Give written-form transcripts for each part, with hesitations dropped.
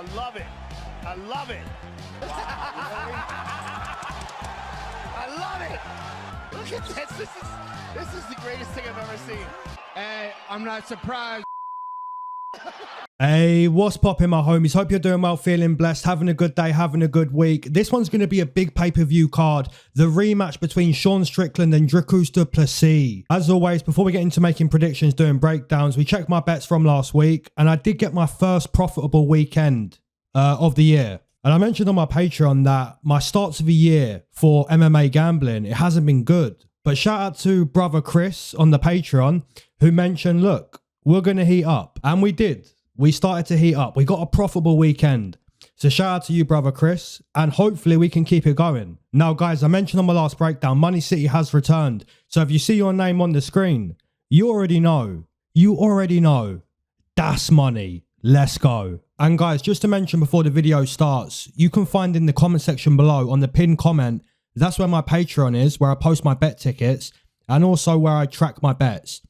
I love it. I love it. I love it. Look at this. This is the greatest thing I've ever seen. Hey, I'm not surprised. Hey, what's poppin', my homies? Hope you're doing well, feeling blessed, having a good day, having a good week. This one's going to be a big pay-per-view card, the rematch between Strickland and Plessis. As always, before we get into making predictions, doing breakdowns, we checked my bets from last week, and I did get my first profitable weekend of the year. And I mentioned on my Patreon that my starts of the year for MMA gambling, it hasn't been good. But shout out to brother Chris on the Patreon, who mentioned, look, we're going to heat up. And we did. We started to heat up. We got a profitable weekend. So shout out to you, brother Chris. And hopefully we can keep it going. Now, guys, I mentioned on my last breakdown, Money City has returned. So if you see your name on the screen, you already know. You already know. That's money. Let's go. And guys, just to mention before the video starts, you can find in the comment section below on the pinned comment, that's where my Patreon is, where I post my bet tickets and also where I track my bets.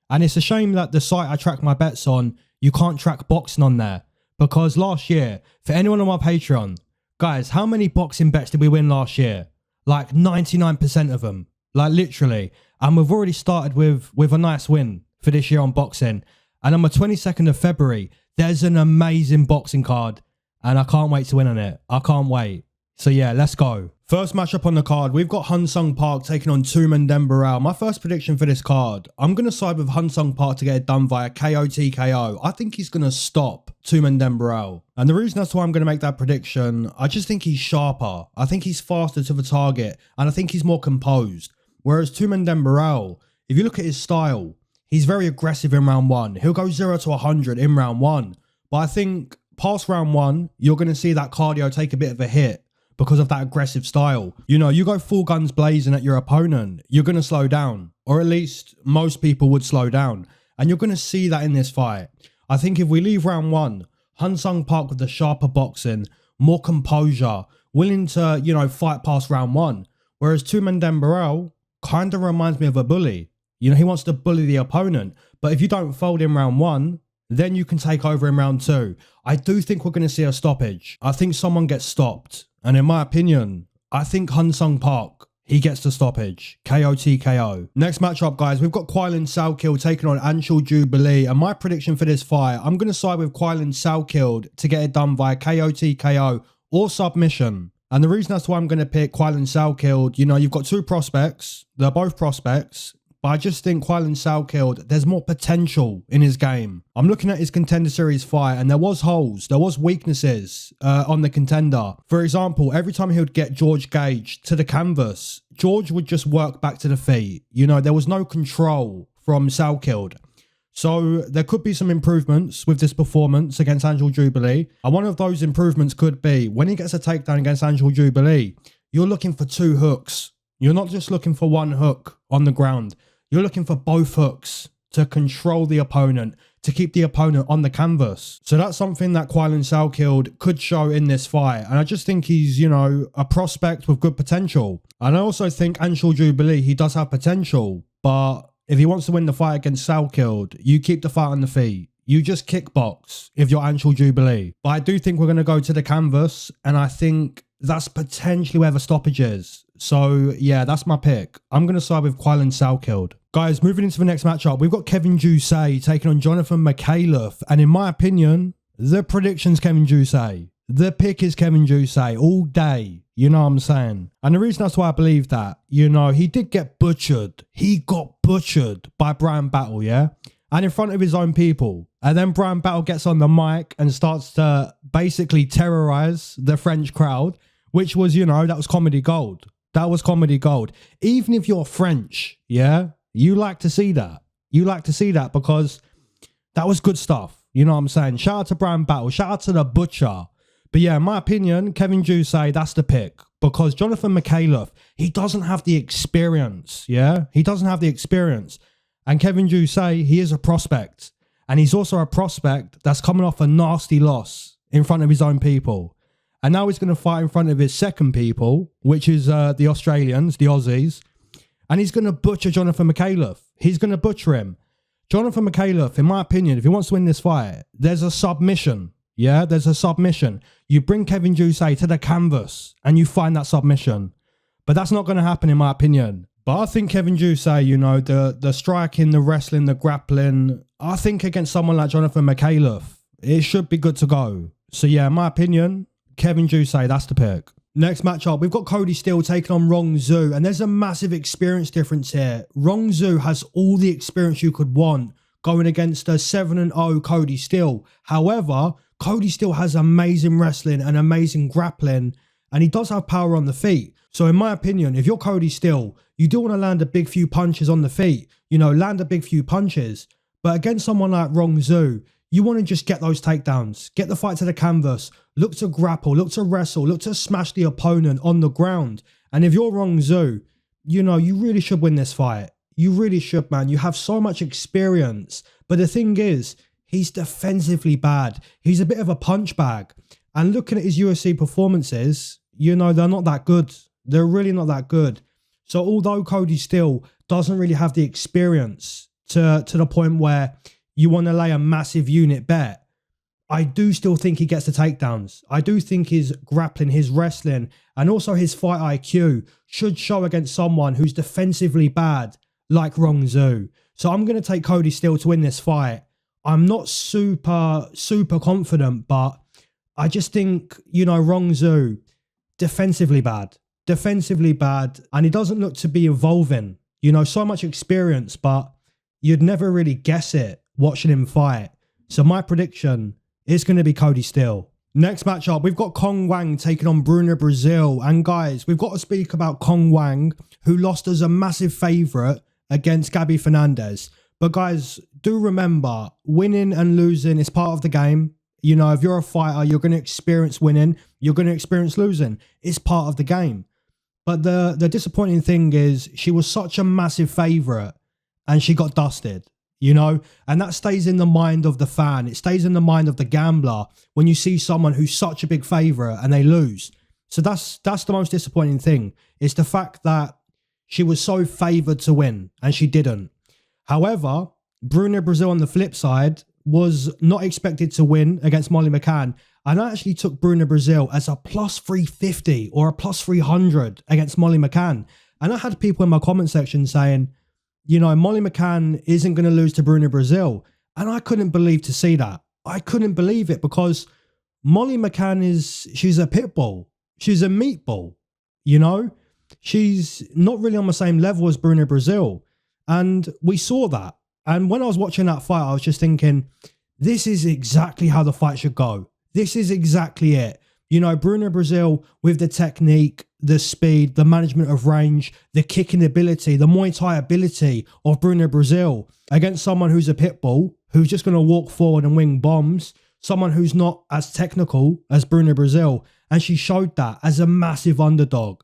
And it's a shame that the site I track my bets on, you can't track boxing on there. Because last year, for anyone on my Patreon, guys, how many boxing bets did we win last year? Like 99% of them. Like literally. And we've already started with a nice win for this year on boxing. And on the 22nd of February, there's an amazing boxing card. And I can't wait to win on it. I can't wait. So yeah, let's go. First matchup on the card, we've got Hyun Park taking on Tumendemberel. My first prediction for this card, I'm going to side with Hyun Park to get it done via KO TKO. I think he's going to stop Tumendemberel. And the reason that's why I'm going to make that prediction, I just think he's sharper. I think he's faster to the target. And I think he's more composed. Whereas Tumendemberel, if you look at his style, he's very aggressive in round one. He'll go 0 to 100 in round one. But I think past round one, you're going to see that cardio take a bit of a hit, because of that aggressive style. You know, you go full guns blazing at your opponent, you're going to slow down. Or at least most people would slow down. And you're going to see that in this fight. I think if we leave round one, Hyun Park with the sharper boxing, more composure, willing to, you know, fight past round one. Whereas Tumendemberel kind of reminds me of a bully. You know, he wants to bully the opponent. But if you don't fold in round one, then you can take over in round two. I do think we're going to see a stoppage. I think someone gets stopped. And in my opinion, I think Hyun Park, he gets the stoppage. KO TKO. Next matchup, guys, we've got Quillan Salkilld taking on Anshul Jubli. And my prediction for this fight, I'm going to side with Quillan Salkilld to get it done via KO TKO or submission. And the reason that's why I'm going to pick Quillan Salkilld, you know, you've got two prospects. They're both prospects. But I just think Quillan Salkilld, there's more potential in his game. I'm looking at his Contender Series fight and there was holes, there was weaknesses on the contender. For example, every time he would get George Gage to the canvas, George would just work back to the feet. You know, there was no control from Salkilld. So there could be some improvements with this performance against Anshul Jubli. And one of those improvements could be when he gets a takedown against Anshul Jubli, you're looking for two hooks. You're not just looking for one hook on the ground. You're looking for both hooks to control the opponent, to keep the opponent on the canvas. So that's something that Quillan Salkilld could show in this fight. And I just think he's, you know, a prospect with good potential. And I also think Anshul Jubli, he does have potential. But if he wants to win the fight against Salkilld, you keep the fight on the feet. You just kickbox if you're Anshul Jubli. But I do think we're going to go to the canvas. And I think that's potentially where the stoppage is. So yeah, that's my pick. I'm going to side with Quillan Salkilld. Guys, moving into the next matchup, we've got Jousset taking on Micallef. And in my opinion, the prediction's Jousset. The pick is Jousset all day. You know what I'm saying? And the reason that's why I believe that, you know, he did get butchered. He got butchered by Brian Battle, yeah? And in front of his own people. And then Brian Battle gets on the mic and starts to basically terrorize the French crowd, which was, you know, that was comedy gold. That was comedy gold. Even if you're French, yeah, you like to see that. You like to see that because that was good stuff. You know what I'm saying? Shout out to Brian Battle. Shout out to the Butcher. But yeah, in my opinion, Jousset, that's the pick. Because Micallef, he doesn't have the experience, yeah? He doesn't have the experience. And Jousset, he is a prospect. And he's also a prospect that's coming off a nasty loss in front of his own people. And now he's going to fight in front of his second people, which is the Australians, the Aussies. And he's going to butcher Micallef. He's going to butcher him. Micallef, in my opinion, if he wants to win this fight, there's a submission. Yeah, there's a submission. You bring Kevin Jousset to the canvas and you find that submission. But that's not going to happen in my opinion. But I think Kevin Jousset, you know, the striking, the wrestling, the grappling, I think against someone like Jonathan Micallef, it should be good to go. So yeah, in my opinion, Kevin Jousset, that's the pick. Next matchup, we've got Kody Steele taking on Rongzhu, and there's a massive experience difference here. Rongzhu has all the experience you could want going against a 7-0 Kody Steele. However, Kody Steele has amazing wrestling and amazing grappling, and he does have power on the feet. So in my opinion, if you're Kody Steele, you do want to land a big few punches on the feet. You know, land a big few punches. But against someone like Rongzhu, you want to just get those takedowns, get the fight to the canvas, look to grapple, look to wrestle, look to smash the opponent on the ground. And if you're Rongzhu, you know, you really should win this fight. You really should, man. You have so much experience. But the thing is, he's defensively bad. He's a bit of a punch bag. And looking at his UFC performances, you know, they're not that good. They're really not that good. So although Kody Steele doesn't really have the experience to the point where you want to lay a massive unit bet, I do still think he gets the takedowns. I do think his grappling, his wrestling, and also his fight IQ should show against someone who's defensively bad like Rongzhu. So I'm going to take Kody Steele to win this fight. I'm not super confident, but I just think, you know, Rongzhu, defensively bad, and he doesn't look to be evolving. You know, so much experience, but you'd never really guess it watching him fight. So my prediction is going to be Kody Steele. Next matchup, we've got Wang taking on Bruna, Brasil. And guys, we've got to speak about Wang, who lost as a massive favourite against Gabby Fernandez. But guys, do remember, winning and losing is part of the game. You know, if you're a fighter, you're going to experience winning, you're going to experience losing. It's part of the game. But the disappointing thing is she was such a massive favourite and she got dusted, you know, and that stays in the mind of the fan. It stays in the mind of the gambler when you see someone who's such a big favourite and they lose. So that's the most disappointing thing. It's the fact that she was so favoured to win and she didn't. However, Bruna, Brasil on the flip side was not expected to win against Molly McCann. And I actually took Bruna, Brasil as a plus 350 or a plus 300 against Molly McCann. And I had people in my comment section saying, you know, Molly McCann isn't going to lose to Bruna, Brasil. And I couldn't believe to see that. I couldn't believe it because Molly McCann she's a pit bull. She's a meatball, you know. She's not really on the same level as Bruna, Brasil. And we saw that. And when I was watching that fight, I was just thinking, this is exactly how the fight should go. This is exactly it. You know, Bruna, Brasil with the technique, the speed, the management of range, the kicking ability, the Muay Thai ability of Bruna, Brasil against someone who's a pit bull, who's just going to walk forward and wing bombs, someone who's not as technical as Bruna, Brasil. And she showed that as a massive underdog.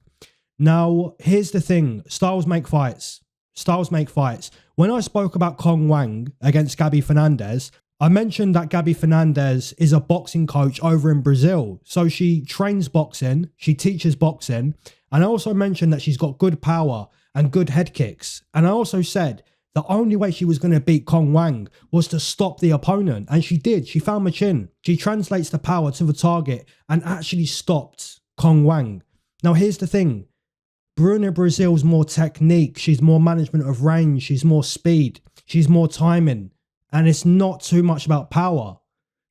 Now, here's the thing. Styles make fights. Styles make fights. When I spoke about Wang against Gabby Fernandez, I mentioned that Gabby Fernandez is a boxing coach over in Brazil. So she trains boxing, she teaches boxing. And I also mentioned that she's got good power and good head kicks. And I also said the only way she was going to beat Wang was to stop the opponent. And she did. She found the chin. She translates the power to the target and actually stopped Wang. Now, here's the thing. Bruna, Brasil's more technique. She's more management of range. She's more speed. She's more timing. And it's not too much about power.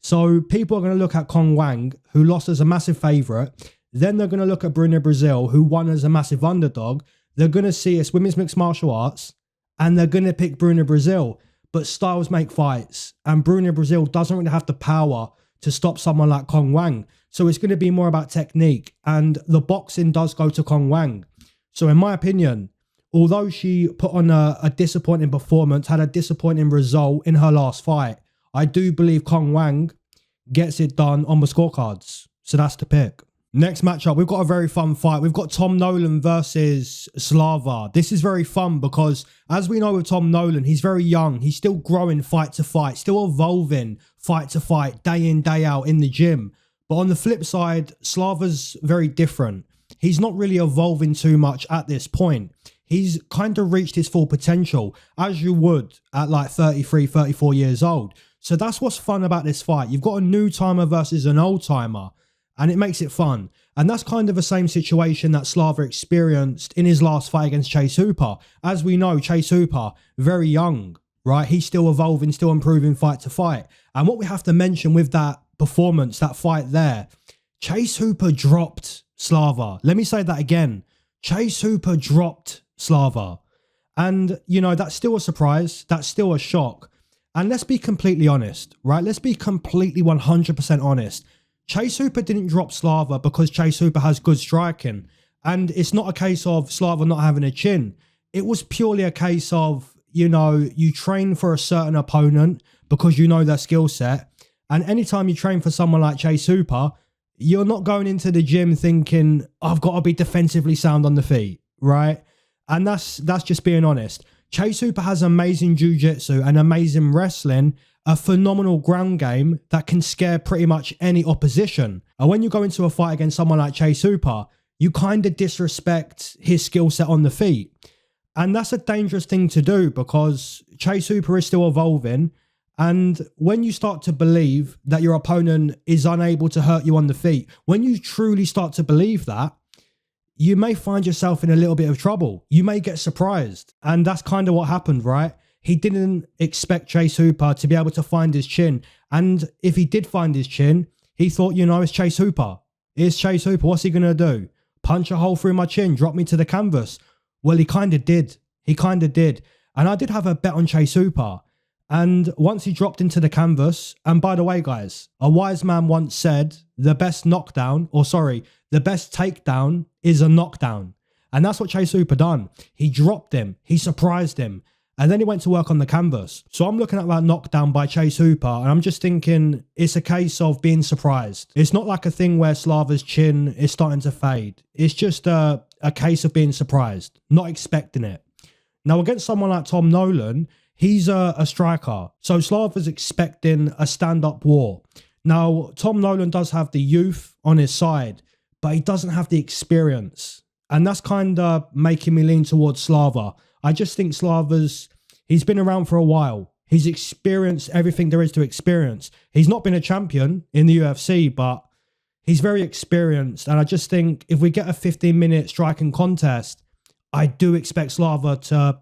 So people are going to look at Wang, who lost as a massive favourite. Then they're going to look at Bruna, Brasil, who won as a massive underdog. They're going to see it's women's mixed martial arts. And they're going to pick Bruna, Brasil. But styles make fights. And Bruna, Brasil doesn't really have the power to stop someone like Wang. So it's going to be more about technique. And the boxing does go to Wang. So in my opinion, although she put on a disappointing performance, had a disappointing result in her last fight, I do believe Wang gets it done on the scorecards. So that's the pick. Next matchup, we've got a very fun fight. We've got Tom Nolan versus Slava. This is very fun because, as we know with Tom Nolan, he's very young. He's still growing fight to fight, still evolving fight to fight, day in, day out in the gym. But on the flip side, Slava's very different. He's not really evolving too much at this point. He's kind of reached his full potential, as you would at like 33, 34 years old. So that's what's fun about this fight. You've got a new timer versus an old timer, and it makes it fun. And that's kind of the same situation that Slava experienced in his last fight against Chase Hooper. As we know, Chase Hooper, very young, right? He's still evolving, still improving fight to fight. And what we have to mention with that performance, that fight there, Chase Hooper dropped Slava. Let me say that again. Chase Hooper dropped Slava. And, you know, that's still a surprise. That's still a shock. And let's be completely honest, right? Let's be completely 100% honest. Chase Hooper didn't drop Slava because Chase Hooper has good striking. And it's not a case of Slava not having a chin. It was purely a case of, you know, you train for a certain opponent because you know their skill set. And anytime you train for someone like Chase Hooper, you're not going into the gym thinking, I've got to be defensively sound on the feet, right? And that's just being honest. Chase Hooper has amazing jiu-jitsu and amazing wrestling, a phenomenal ground game that can scare pretty much any opposition. And when you go into a fight against someone like Chase Hooper, you kind of disrespect his skill set on the feet. And that's a dangerous thing to do because Chase Hooper is still evolving. And when you start to believe that your opponent is unable to hurt you on the feet, when you truly start to believe that, you may find yourself in a little bit of trouble. You may get surprised. And that's kind of what happened, right? He didn't expect Chase Hooper to be able to find his chin. And if he did find his chin, he thought, you know, it's Chase Hooper. It's Chase Hooper. What's he going to do? Punch a hole through my chin, drop me to the canvas. Well, he kind of did. He kind of did. And I did have a bet on Chase Hooper. And once he dropped into the canvas, and by the way, guys, a wise man once said, the best takedown is a knockdown. And that's what Chase Hooper done. He dropped him. He surprised him. And then he went to work on the canvas. So I'm looking at that knockdown by Chase Hooper, and I'm just thinking it's a case of being surprised. It's not like a thing where Slava's chin is starting to fade. It's just a case of being surprised, not expecting it. Now, against someone like Tom Nolan, he's a striker. So Slava's expecting a stand-up war. Now, Tom Nolan does have the youth on his side, but he doesn't have the experience. And that's kind of making me lean towards Slava. I just think he's been around for a while. He's experienced everything there is to experience. He's not been a champion in the UFC, but he's very experienced. And I just think if we get a 15-minute striking contest, I do expect Slava to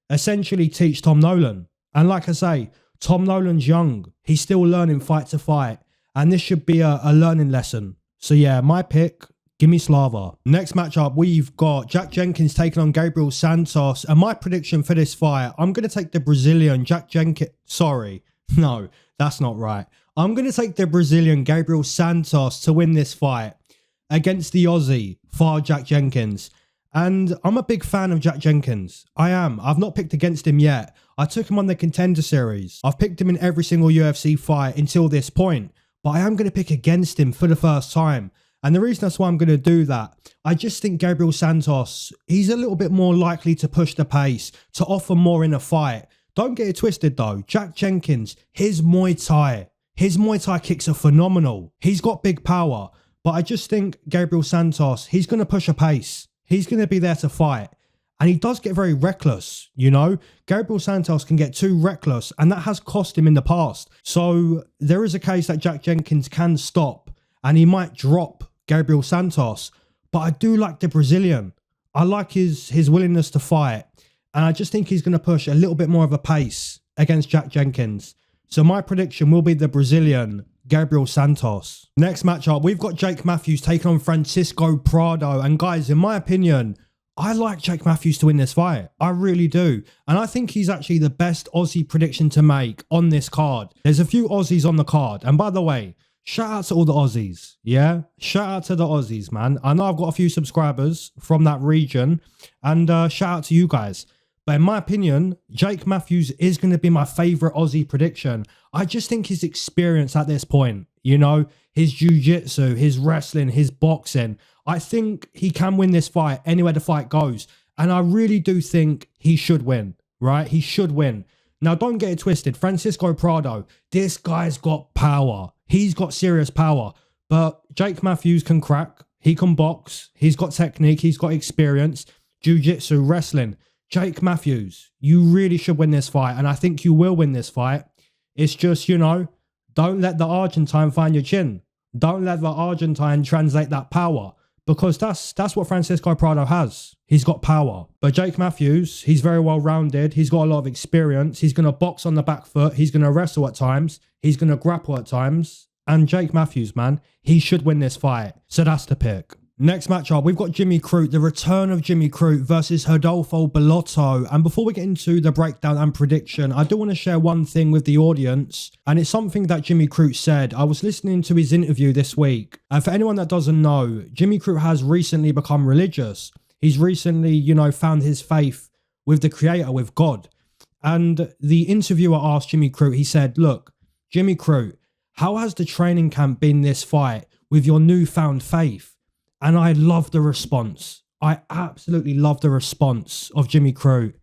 essentially teach Tom Nolan. And like I say, Tom Nolan's young. He's still learning fight to fight. And this should be a learning lesson. So yeah, my pick, give me Slava. Next matchup, we've got Jack Jenkins taking on Gabriel Santos. And my prediction for this fight, I'm going to take the Brazilian Jack Jenkins. Sorry, no, that's not right. I'm going to take the Brazilian Gabriel Santos to win this fight against the Aussie for Jack Jenkins. And I'm a big fan of Jack Jenkins. I am. I've not picked against him yet. I took him on the Contender Series. I've picked him in every single UFC fight until this point. But I am going to pick against him for the first time. And the reason that's why I'm going to do that, I just think Gabriel Santos, he's a little bit more likely to push the pace, to offer more in a fight. Don't get it twisted though. Jack Jenkins, his Muay Thai kicks are phenomenal. He's got big power. But I just think Gabriel Santos, he's going to push a pace. He's going to be there to fight. And he does get very reckless, you know. Gabriel Santos can get too reckless, and that has cost him in the past. So there is a case that Jack Jenkins can stop, and he might drop Gabriel Santos. But I do like the Brazilian. I like his willingness to fight. And I just think he's going to push a little bit more of a pace against Jack Jenkins. So my prediction will be the Brazilian, Gabriel Santos. Next matchup, we've got Jake Matthews taking on Francisco Prado. And guys, in my opinion, I like Jake Matthews to win this fight. I really do. And I think he's actually the best Aussie prediction to make on this card. There's a few Aussies on the card. And by the way, shout out to all the Aussies. Yeah? Shout out to the Aussies, man. I know I've got a few subscribers from that region. And shout out to you guys. But in my opinion, Jake Matthews is going to be my favourite Aussie prediction. I just think his experience at this point, you know, his jiu-jitsu, his wrestling, his boxing, I think he can win this fight anywhere the fight goes. And I really do think he should win, right? He should win. Now, don't get it twisted. Francisco Prado, this guy's got power. He's got serious power. But Jake Matthews can crack. He can box. He's got technique. He's got experience. Jiu-jitsu, wrestling. Jake Matthews, you really should win this fight. And I think you will win this fight. It's just, don't let the Argentine find your chin. Don't let the Argentine translate that power, because that's what Francisco Prado has. He's got power. But Jake Matthews, he's very well rounded. He's got a lot of experience. He's going to box on the back foot. He's going to wrestle at times. He's going to grapple at times. And Jake Matthews, man, he should win this fight. So that's the pick. Next matchup, we've got Jimmy Crute, the return of Jimmy Crute versus Rodolfo Bellato. And before we get into the breakdown and prediction, I do want to share one thing with the audience. And it's something that Jimmy Crute said. I was listening to his interview this week. And for anyone that doesn't know, Jimmy Crute has recently become religious. He's recently, found his faith with the creator, with God. And the interviewer asked Jimmy Crute, he said, look, Jimmy Crute, how has the training camp been this fight with your newfound faith? And I love the response. I absolutely love the response of Jimmy Crute.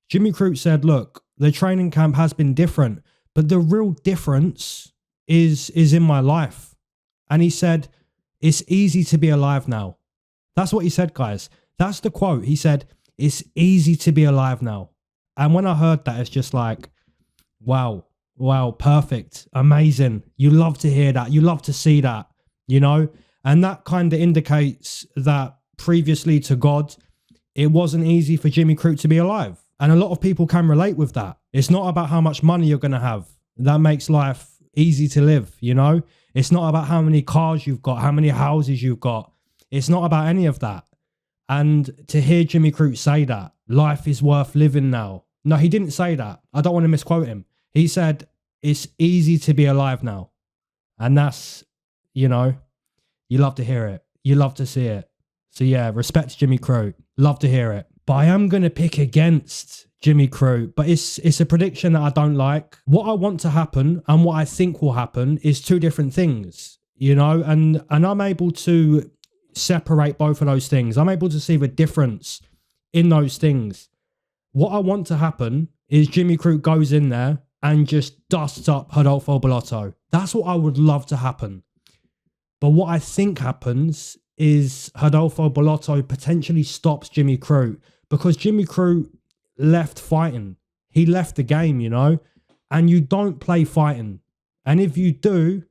Jimmy Crute said, look, the training camp has been different, but the real difference is in my life. And he said, it's easy to be alive now. That's what he said, guys. That's the quote. He said, it's easy to be alive now. And when I heard that, it's just like, wow, perfect, amazing. You love to hear that. You love to see that, And that kind of indicates that previously to God, it wasn't easy for Jimmy Crute to be alive. And a lot of people can relate with that. It's not about how much money you're going to have. That makes life easy to live, It's not about how many cars you've got, how many houses you've got. It's not about any of that. And to hear Jimmy Crute say that, life is worth living now. No, he didn't say that. I don't want to misquote him. He said, it's easy to be alive now. And that's, you love to hear it. You love to see it. So yeah, respect to Jimmy Crute. Love to hear it. But I am going to pick against Jimmy Crute. But it's a prediction that I don't like. What I want to happen and what I think will happen is two different things, and I'm able to separate both of those things. I'm able to see the difference in those things. What I want to happen is Jimmy Crute goes in there and just dusts up Rodolfo Bellato. That's what I would love to happen. But what I think happens is Rodolfo Bellato potentially stops Jimmy Crute, because Jimmy Crute left fighting. He left the game, and you don't play fighting. And if you do,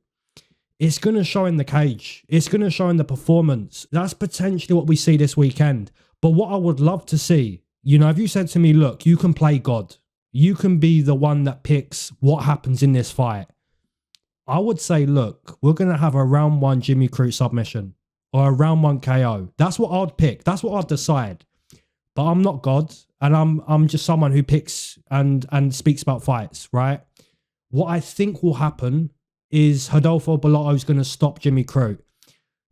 it's going to show in the cage. It's going to show in the performance. That's potentially what we see this weekend. But what I would love to see, if you said to me, look, you can play God. You can be the one that picks what happens in this fight. I would say, look, we're going to have a round 1 Jimmy Crute submission or a round 1 KO. That's what I'd pick. That's what I'd decide. But I'm not God, and I'm just someone who picks and speaks about fights, right? What I think will happen is Rodolfo Bellato is going to stop Jimmy Crute.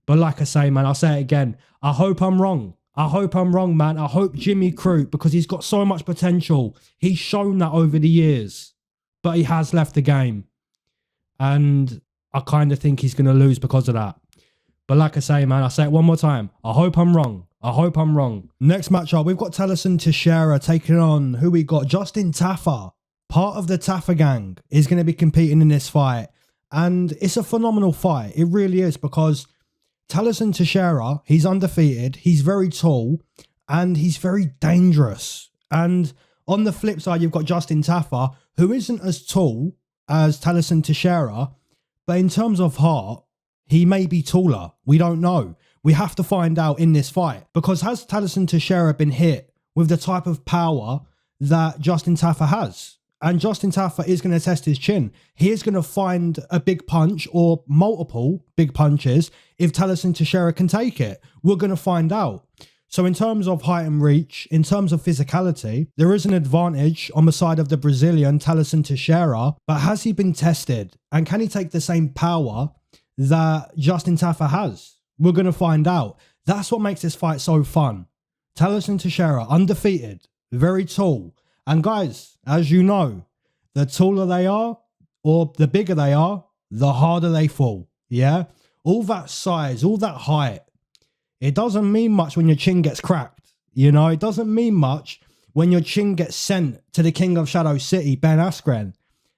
But like I say, man, I'll say it again. I hope I'm wrong. I hope I'm wrong, man. I hope Jimmy Crute, because he's got so much potential. He's shown that over the years, but he has left the game. And I kind of think he's going to lose because of that. But like I say, man, I'll say it one more time. I hope I'm wrong. I hope I'm wrong. Next matchup, we've got Tallison Teixeira taking on, who we got? Justin Tafa. Part of the Tafa gang is going to be competing in this fight. And it's a phenomenal fight. It really is, because Tallison Teixeira, he's undefeated. He's very tall and he's very dangerous. And on the flip side, you've got Justin Tafa, who isn't as tall as Tallison Teixeira, but in terms of heart, he may be taller. We don't know. We have to find out in this fight, because has Tallison Teixeira been hit with the type of power that Justin Tafa has? And Justin Tafa is going to test his chin. He is going to find a big punch or multiple big punches if Tallison Teixeira can take it. We're going to find out. So in terms of height and reach, in terms of physicality, there is an advantage on the side of the Brazilian Tallison Teixeira, but has he been tested? And can he take the same power that Justin Tafa has? We're going to find out. That's what makes this fight so fun. Tallison Teixeira, undefeated, very tall. And guys, as you know, the taller they are, or the bigger they are, the harder they fall. Yeah? All that size, all that height, it doesn't mean much when your chin gets cracked. It doesn't mean much when your chin gets sent to the King of Shadow City, Ben Askren.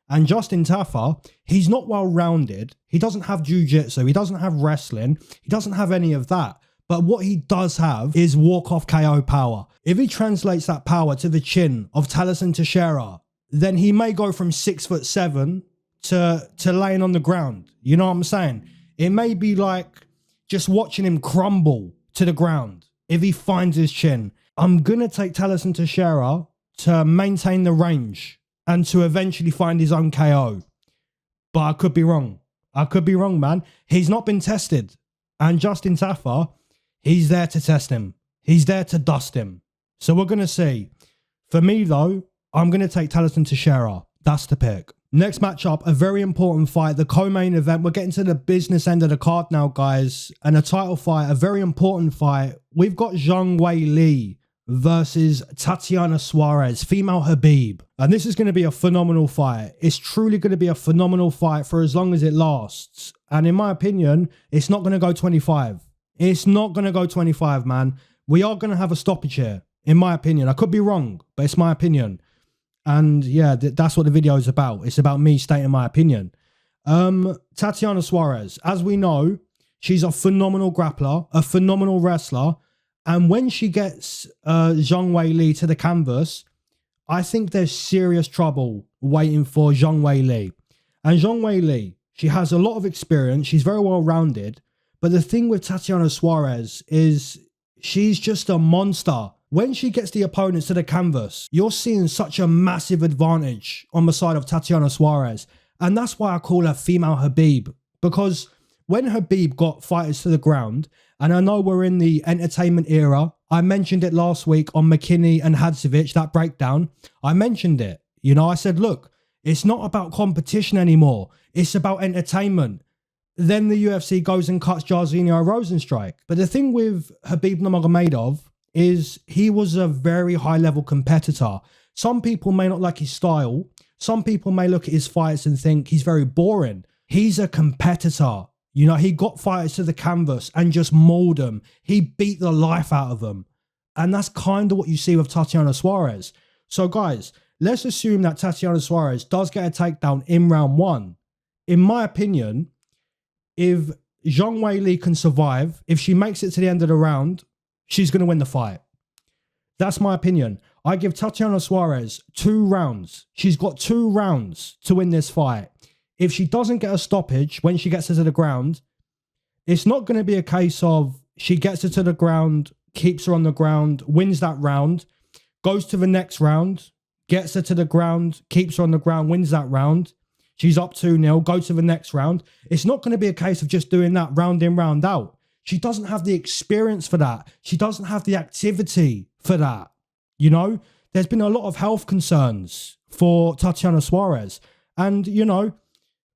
And Justin Tafa, he's not well-rounded. He doesn't have jiu-jitsu. He doesn't have wrestling. He doesn't have any of that. But what he does have is walk-off KO power. If he translates that power to the chin of Tallison Teixeira, then he may go from 6'7" to laying on the ground. You know what I'm saying? It may be like just watching him crumble to the ground if he finds his chin. I'm going to take Tallison Teixeira to maintain the range and to eventually find his own KO. But I could be wrong. I could be wrong, man. He's not been tested. And Justin Tafa, he's there to test him. He's there to dust him. So we're going to see. For me, though, I'm going to take Tallison Teixeira. That's the pick. Next matchup, a very important fight, the co-main event. We're getting to the business end of the card now, guys. And a title fight, a very important fight. We've got Zhang Weili versus Tatiana Suarez, female Khabib. And this is going to be a phenomenal fight. It's truly going to be a phenomenal fight for as long as it lasts. And in my opinion, it's not going to go 25. It's not going to go 25, man. We are going to have a stoppage here, in my opinion. I could be wrong, but it's my opinion. And yeah, that's what the video is about. It's about me stating my opinion. Tatiana Suarez, as we know, she's a phenomenal grappler, a phenomenal wrestler. And when she gets Zhang Weili to the canvas, I think there's serious trouble waiting for Zhang Weili. And Zhang Weili, she has a lot of experience. She's very well-rounded. But the thing with Tatiana Suarez is she's just a monster. When she gets the opponents to the canvas, you're seeing such a massive advantage on the side of Tatiana Suarez. And that's why I call her female Khabib. Because when Khabib got fighters to the ground, and I know we're in the entertainment era, I mentioned it last week on McKinney and Hadzovic, that breakdown. I mentioned it. You know, I said, look, it's not about competition anymore. It's about entertainment. Then the UFC goes and cuts Jairzinho Rozenstruik. But the thing with Khabib Nurmagomedov is he was a very high-level competitor. Some people may not like his style. Some people may look at his fights and think he's very boring. He's a competitor. You know, he got fighters to the canvas and just mauled them. He beat the life out of them. And that's kind of what you see with Tatiana Suarez. So, guys, let's assume that Tatiana Suarez does get a takedown in round one. In my opinion, if Zhang Weili can survive, if she makes it to the end of the round, she's going to win the fight. That's my opinion. I give Tatiana Suarez 2 rounds. She's got 2 rounds to win this fight. If she doesn't get a stoppage when she gets her to the ground, it's not going to be a case of she gets her to the ground, keeps her on the ground, wins that round, goes to the next round, gets her to the ground, keeps her on the ground, wins that round. She's up 2-0, go to the next round. It's not going to be a case of just doing that round in, round out. She doesn't have the experience for that. She doesn't have the activity for that. You know, there's been a lot of health concerns for Tatiana Suarez. And, you know,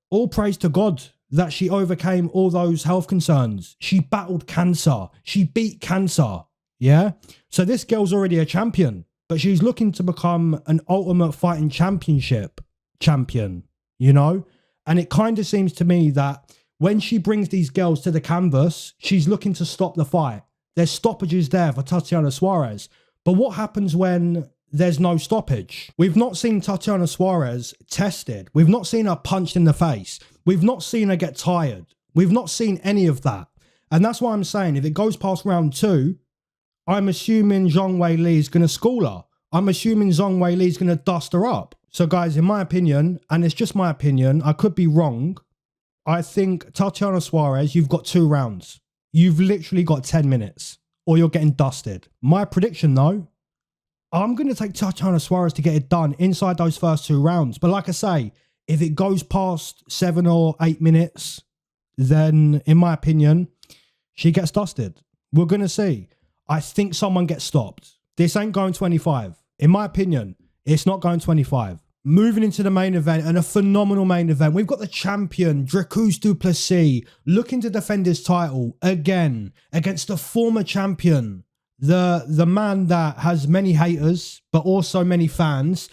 all praise to God that she overcame all those health concerns. She battled cancer. She beat cancer. Yeah? So this girl's already a champion, but she's looking to become an Ultimate Fighting Championship champion, you know? And it kind of seems to me that when she brings these girls to the canvas, she's looking to stop the fight. There's stoppages there for Tatiana Suarez. But what happens when there's no stoppage? We've not seen Tatiana Suarez tested. We've not seen her punched in the face. We've not seen her get tired. We've not seen any of that. And that's why I'm saying if it goes past round 2, I'm assuming Zhang Weili is going to school her. I'm assuming Zhang Weili is going to dust her up. So guys, in my opinion, and it's just my opinion, I could be wrong, I think Tatiana Suarez, you've got 2 rounds. You've literally got 10 minutes or you're getting dusted. My prediction though, I'm going to take Tatiana Suarez to get it done inside those first 2 rounds. But like I say, if it goes past 7 or 8 minutes, then in my opinion, she gets dusted. We're going to see. I think someone gets stopped. This ain't going 25. In my opinion, it's not going 25. Moving into the main event, and a phenomenal main event. We've got the champion, Dricus du Plessis, looking to defend his title again against the former champion, the man that has many haters, but also many fans.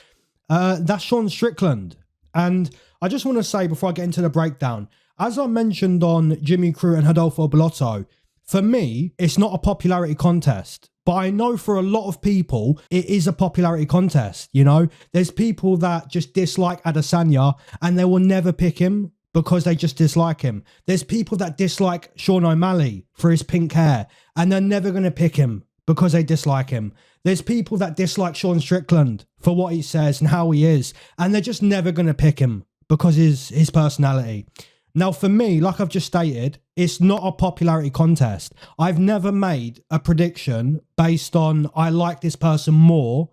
That's Sean Strickland. And I just want to say before I get into the breakdown, as I mentioned on Jimmy Crute and Rodolfo Bellato, for me, it's not a popularity contest. But I know for a lot of people, it is a popularity contest, you know? There's people that just dislike Adesanya and they will never pick him because they just dislike him. There's people that dislike Sean O'Malley for his pink hair and they're never going to pick him because they dislike him. There's people that dislike Sean Strickland for what he says and how he is, and they're just never going to pick him because his personality. Now, for me, like I've just stated, it's not a popularity contest. I've never made a prediction based on I like this person more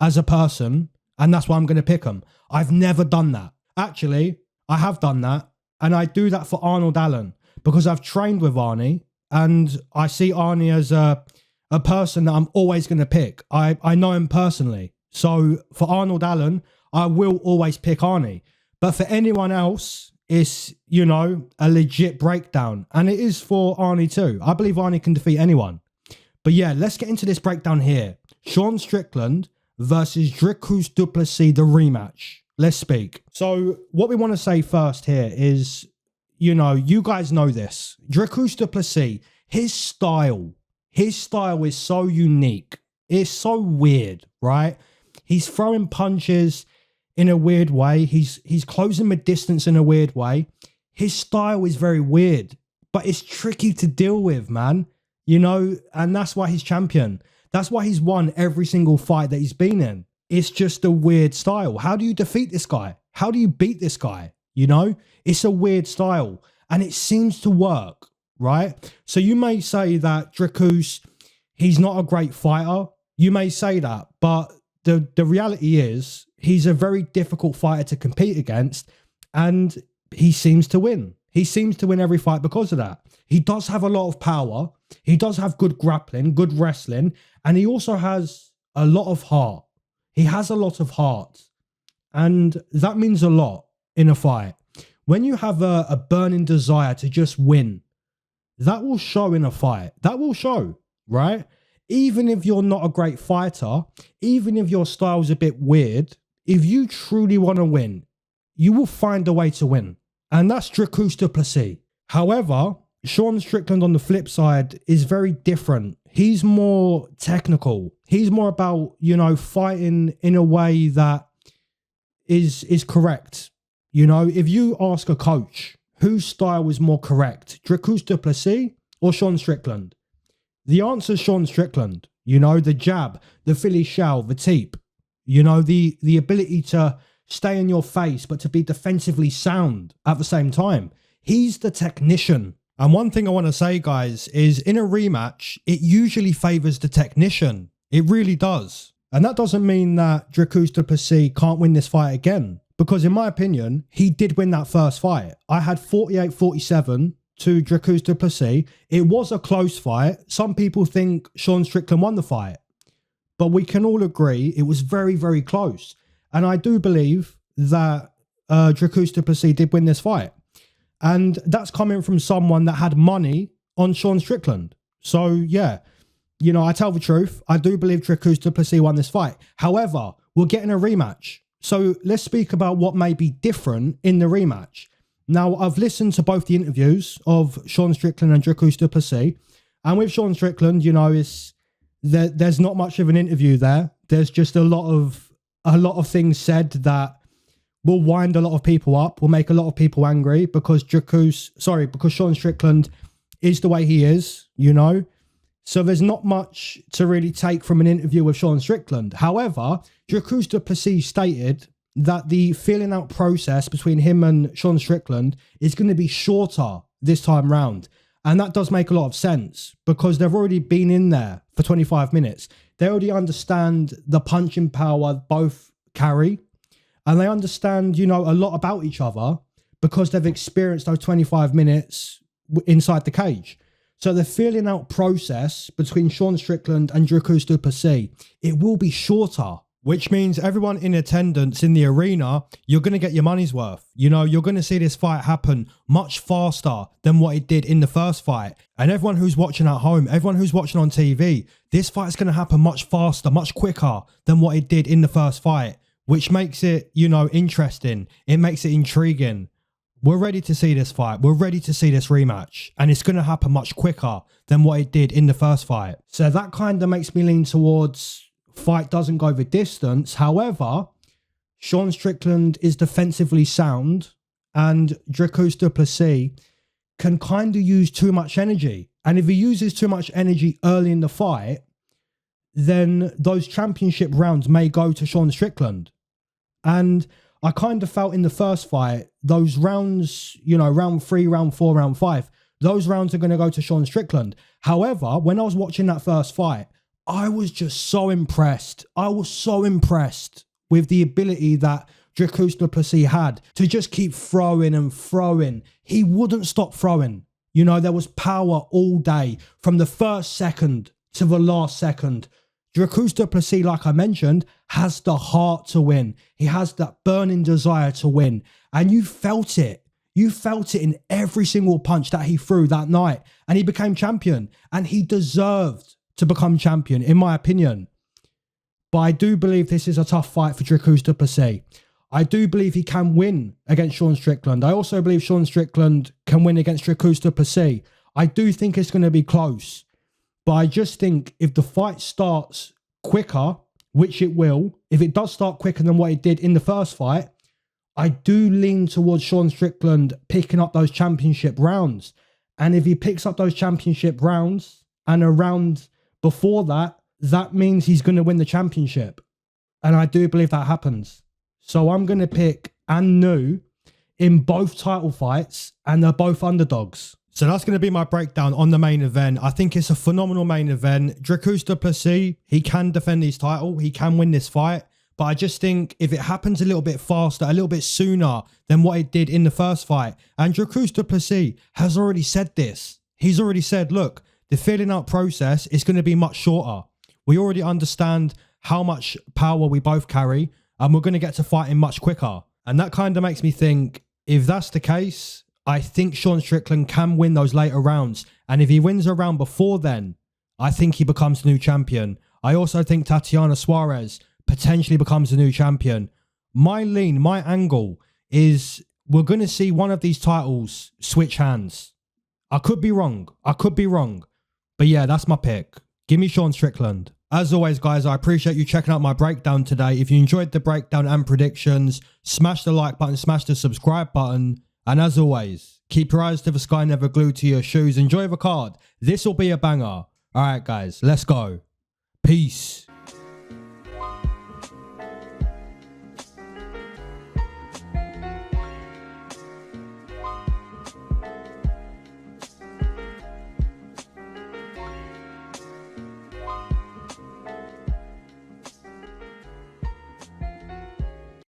as a person, and that's why I'm going to pick them. I've never done that. Actually, I have done that, and I do that for Arnold Allen because I've trained with Arnie, and I see Arnie as a person that I'm always going to pick. I know him personally. So for Arnold Allen, I will always pick Arnie. But for anyone else, it's, you know, a legit breakdown. And it is for Arnie too. I believe Arnie can defeat anyone. But yeah, let's get into this breakdown here. Sean Strickland versus Dricus du Plessis, the rematch. Let's speak. So what we want to say first here is, you know, you guys know this. Dricus du Plessis, his style is so unique. It's so weird, right? He's throwing punches in a weird way. He's closing the distance in a weird way. His style is very weird, but it's tricky to deal with, man. You know, and that's why he's champion. That's why he's won every single fight that he's been in. It's just a weird style. How do you defeat this guy? How do you beat this guy? You know, it's a weird style and it seems to work, right? So you may say that Dricus, he's not a great fighter. You may say that, but the reality is he's a very difficult fighter to compete against, and he seems to win. He seems to win every fight because of that. He does have a lot of power. He does have good grappling, good wrestling, and he also has a lot of heart. He has a lot of heart, and that means a lot in a fight. When you have a burning desire to just win, that will show in a fight. That will show, right? Even if you're not a great fighter, even if your style's a bit weird, if you truly want to win, you will find a way to win. And that's Dricus du Plessis. However, Sean Strickland on the flip side is very different. He's more technical. He's more about, you know, fighting in a way that is correct. You know, if you ask a coach whose style is more correct, Dricus du Plessis or Sean Strickland, the answer is Sean Strickland. You know, the jab, the Philly shell, the teep, you know, the ability to stay in your face, but to be defensively sound at the same time. He's the technician. And one thing I want to say, guys, is in a rematch, it usually favors the technician. It really does. And that doesn't mean that Dricus du Plessis can't win this fight again, because in my opinion, he did win that first fight. I had 48-47 to Dricus du Plessis. It was a close fight. Some people think Sean Strickland won the fight, but we can all agree it was very, very close. And I do believe that Dricus du Plessis did win this fight. And that's coming from someone that had money on Sean Strickland. So yeah, you know, I tell the truth. I do believe Dricus du Plessis won this fight. However, we're getting a rematch. So let's speak about what may be different in the rematch. Now, I've listened to both the interviews of Sean Strickland and Dricus du Plessis. And with Sean Strickland, you know, there's not much of an interview there. There's just a lot of things said that will wind a lot of people up, will make a lot of people angry because because Sean Strickland is the way he is, you know. So there's not much to really take from an interview with Sean Strickland. However, Dricus du Plessis stated that the feeling out process between him and Sean Strickland is going to be shorter this time round. And that does make a lot of sense because they've already been in there for 25 minutes. They already understand the punching power both carry, and they understand, you know, a lot about each other because they've experienced those 25 minutes inside the cage. So the feeling out process between Sean Strickland and Dricus du Plessis, it will be shorter, which means everyone in attendance in the arena, you're going to get your money's worth. You know, you're going to see this fight happen much faster than what it did in the first fight. And everyone who's watching at home, everyone who's watching on TV, this fight is going to happen much faster, much quicker than what it did in the first fight, which makes it, you know, interesting. It makes it intriguing. We're ready to see this fight. We're ready to see this rematch. And it's going to happen much quicker than what it did in the first fight. So that kind of makes me lean towards fight doesn't go the distance. However, Sean Strickland is defensively sound and Dricus du Plessis can kind of use too much energy. And if he uses too much energy early in the fight, then those championship rounds may go to Sean Strickland. And I kind of felt in the first fight, those rounds, you know, round 3, round 4, round 5, those rounds are going to go to Sean Strickland. However, when I was watching that first fight, I was just so impressed. I was so impressed with the ability that Dricus du Plessis had to just keep throwing and throwing. He wouldn't stop throwing. You know, there was power all day from the first second to the last second. Dricus du Plessis, like I mentioned, has the heart to win. He has that burning desire to win. And you felt it. You felt it in every single punch that he threw that night. And he became champion. And he deserved to become champion, in my opinion. But I do believe this is a tough fight for Dricus du Plessis. I do believe he can win against Sean Strickland. I also believe Sean Strickland can win against Dricus du Plessis. I do think it's going to be close. But I just think if the fight starts quicker, which it will, if it does start quicker than what it did in the first fight, I do lean towards Sean Strickland picking up those championship rounds. And if he picks up those championship rounds and a round before that, that means he's going to win the championship. And I do believe that happens. So I'm going to pick Anu in both title fights, and they're both underdogs. So that's going to be my breakdown on the main event. I think it's a phenomenal main event. Dricus du Plessis, he can defend his title. He can win this fight. But I just think if it happens a little bit faster, a little bit sooner than what it did in the first fight. And Dricus du Plessis has already said this. He's already said, look, the filling out process is going to be much shorter. We already understand how much power we both carry, and we're going to get to fighting much quicker. And that kind of makes me think, if that's the case, I think Sean Strickland can win those later rounds. And if he wins a round before then, I think he becomes the new champion. I also think Tatiana Suarez potentially becomes the new champion. My lean, my angle is we're going to see one of these titles switch hands. I could be wrong. But yeah, that's my pick. Give me Sean Strickland. As always, guys, I appreciate you checking out my breakdown today. If you enjoyed the breakdown and predictions, smash the like button, smash the subscribe button. And as always, keep your eyes to the sky, never glued to your shoes. Enjoy the card. This will be a banger. All right, guys, let's go. Peace.